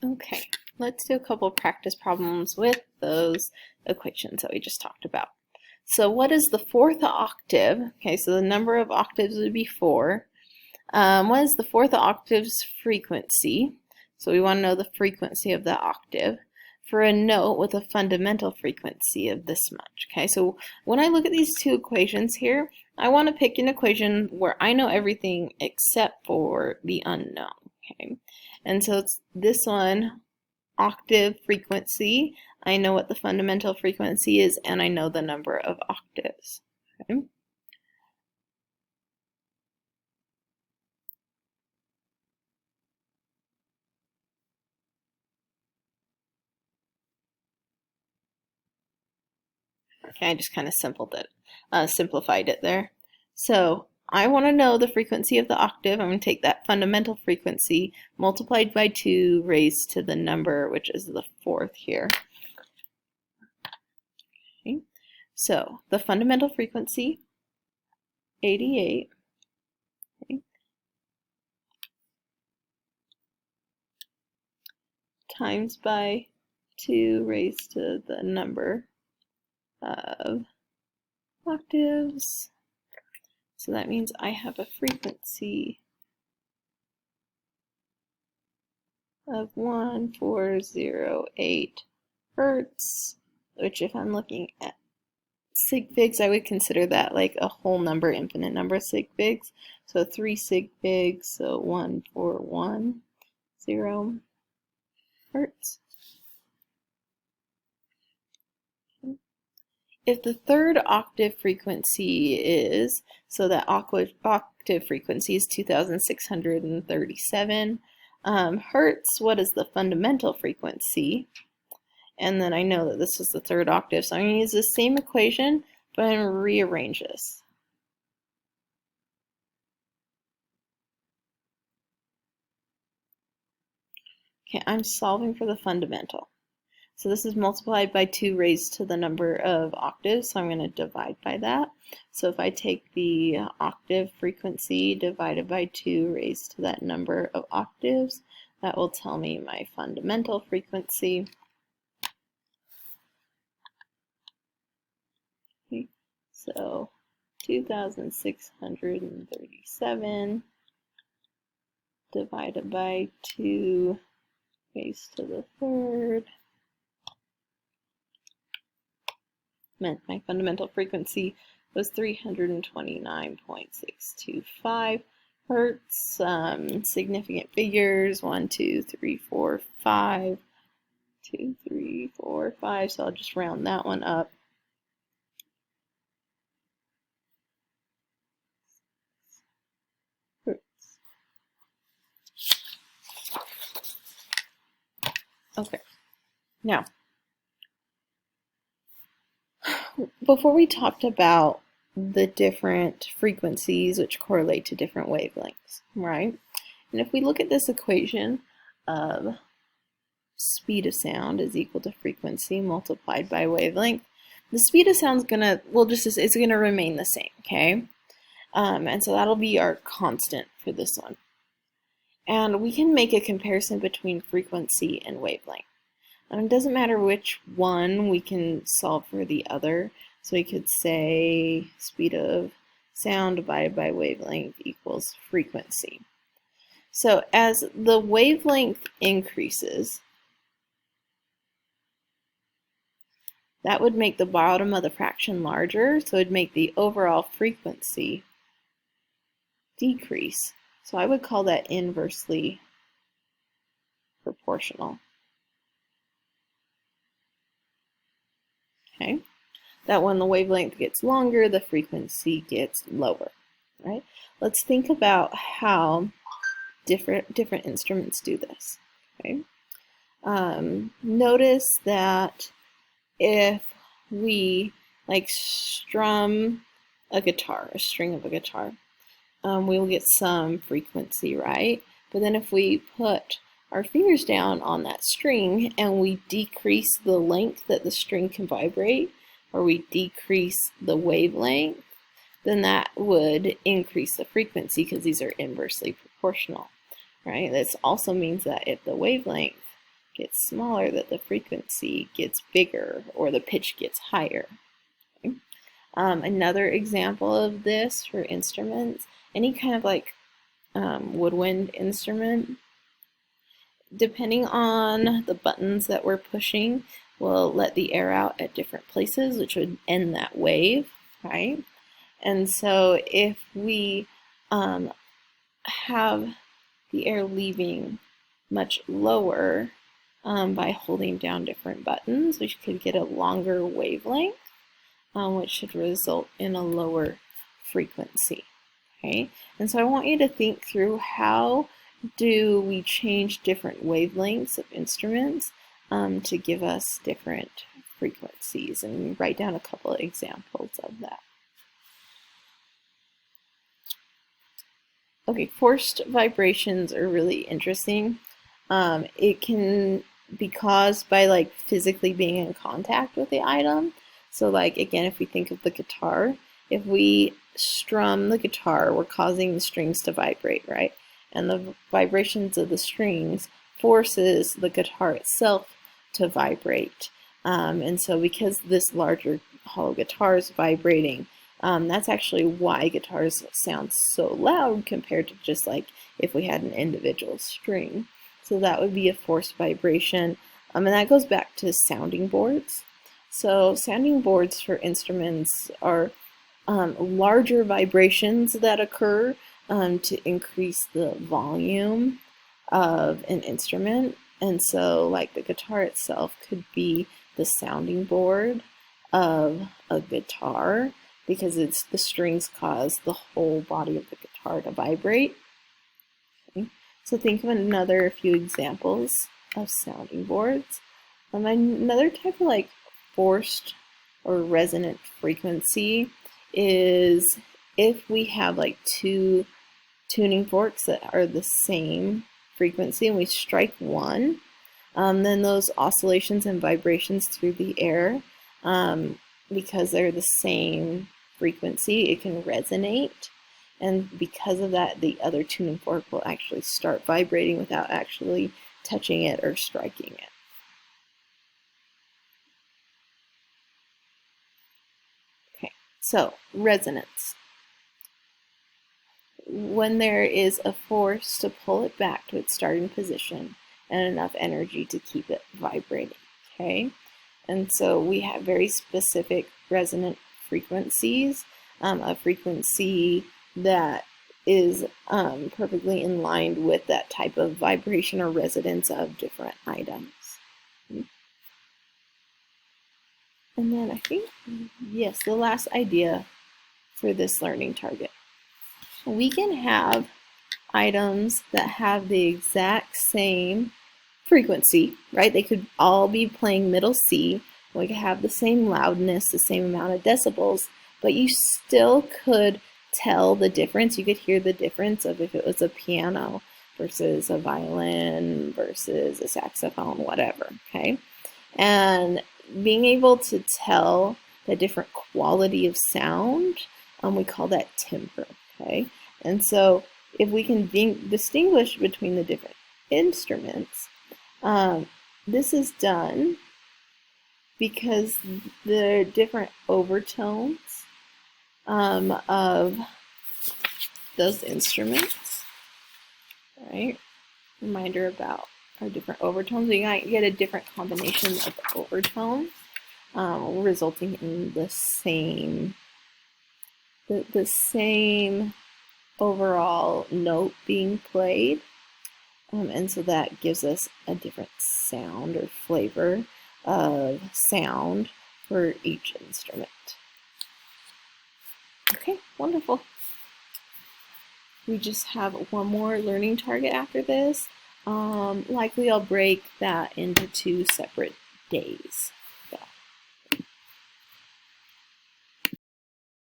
Okay, let's do a couple practice problems with those equations that we just talked about. So what is the fourth octave? Okay, so the number of octaves would be 4. What is the fourth octave's frequency? So we want to know the frequency of the octave for a note with a fundamental frequency of this much. Okay, so when I look at these two equations here, I want to pick an equation where I know everything except for the unknown. Okay, and so it's this one, octave frequency. I know what the fundamental frequency is, and I know the number of octaves. Okay. Okay, I just kind of simplified it there. So I want to know the frequency of the octave. I'm going to take that fundamental frequency multiplied by 2 raised to the number, which is the fourth here. Okay. So the fundamental frequency, 88, okay, times by 2 raised to the number of octaves. So that means I have a frequency of 1408 hertz, which if I'm looking at sig figs, I would consider that like a whole number, infinite number of sig figs. So 3 sig figs, so 1410 hertz. If the third octave frequency is, so that octave frequency is 2637 hertz, what is the fundamental frequency? And then I know that this is the third octave, so I'm going to use the same equation, but I'm going to rearrange this. Okay, I'm solving for the fundamental. So this is multiplied by 2 raised to the number of octaves, so I'm going to divide by that. So if I take the octave frequency divided by 2 raised to that number of octaves, that will tell me my fundamental frequency. Okay. So 2637 divided by 2 raised to the third meant my fundamental frequency was 329.625 hertz. Significant figures, 1, 2, 3, 4, 5, 2, 3, 4, 5, so I'll just round that one up. Hertz. Okay, now before we talked about the different frequencies which correlate to different wavelengths, right? And if we look at this equation of speed of sound is equal to frequency multiplied by wavelength, the speed of sound is gonna, it's gonna remain the same, okay? And so that'll be our constant for this one. And we can make a comparison between frequency and wavelength. It doesn't matter which one, we can solve for the other. So we could say speed of sound divided by wavelength equals frequency. So as the wavelength increases, that would make the bottom of the fraction larger, so it would make the overall frequency decrease. So I would call that inversely proportional. Okay, that when the wavelength gets longer, the frequency gets lower, right? Let's think about how different instruments do this, okay? Notice that if we like strum a guitar, a string of a guitar, we will get some frequency, right? But then if we put our fingers down on that string and we decrease the length that the string can vibrate, or we decrease the wavelength, then that would increase the frequency because these are inversely proportional, right? This also means that if the wavelength gets smaller, that the frequency gets bigger or the pitch gets higher. Okay? Another example of this for instruments, any kind of like woodwind instrument, depending on the buttons that we're pushing, will let the air out at different places, which would end that wave, right? And so if we have the air leaving much lower by holding down different buttons, we could get a longer wavelength, which should result in a lower frequency. Okay, and so I want you to think through, how do we change different wavelengths of instruments to give us different frequencies, and write down a couple of examples of that. Okay, forced vibrations are really interesting. It can be caused by like physically being in contact with the item. So like, again, if we think of the guitar, if we strum the guitar, we're causing the strings to vibrate, right? And the vibrations of the strings forces the guitar itself to vibrate. And so because this larger hollow guitar is vibrating, that's actually why guitars sound so loud compared to just like if we had an individual string. So that would be a forced vibration. And that goes back to sounding boards. So sounding boards for instruments are larger vibrations that occur to increase the volume of an instrument. And so like the guitar itself could be the sounding board of a guitar, because it's the strings cause the whole body of the guitar to vibrate. Okay. So think of another few examples of sounding boards. Another type of like forced or resonant frequency is if we have like two tuning forks that are the same frequency and we strike one, then those oscillations and vibrations through the air, because they're the same frequency, it can resonate, and because of that, the other tuning fork will actually start vibrating without actually touching it or striking it. Okay, so resonance. When there is a force to pull it back to its starting position and enough energy to keep it vibrating, okay? And so we have very specific resonant frequencies, a frequency that is perfectly in line with that type of vibration or resonance of different items. And then I think, yes, the last idea for this learning target. We can have items that have the exact same frequency, right? They could all be playing middle C. We could have the same loudness, the same amount of decibels, but you still could tell the difference. You could hear the difference of if it was a piano versus a violin versus a saxophone, whatever, okay? And being able to tell the different quality of sound, we call that timbre, okay? And so if we can distinguish between the different instruments, this is done because the different overtones of those instruments, right? Reminder about our different overtones. We might get a different combination of overtones, resulting in the same overall note being played. And so that gives us a different sound or flavor of sound for each instrument. Okay, wonderful. We just have one more learning target after this. Likely I'll break that into 2 separate days.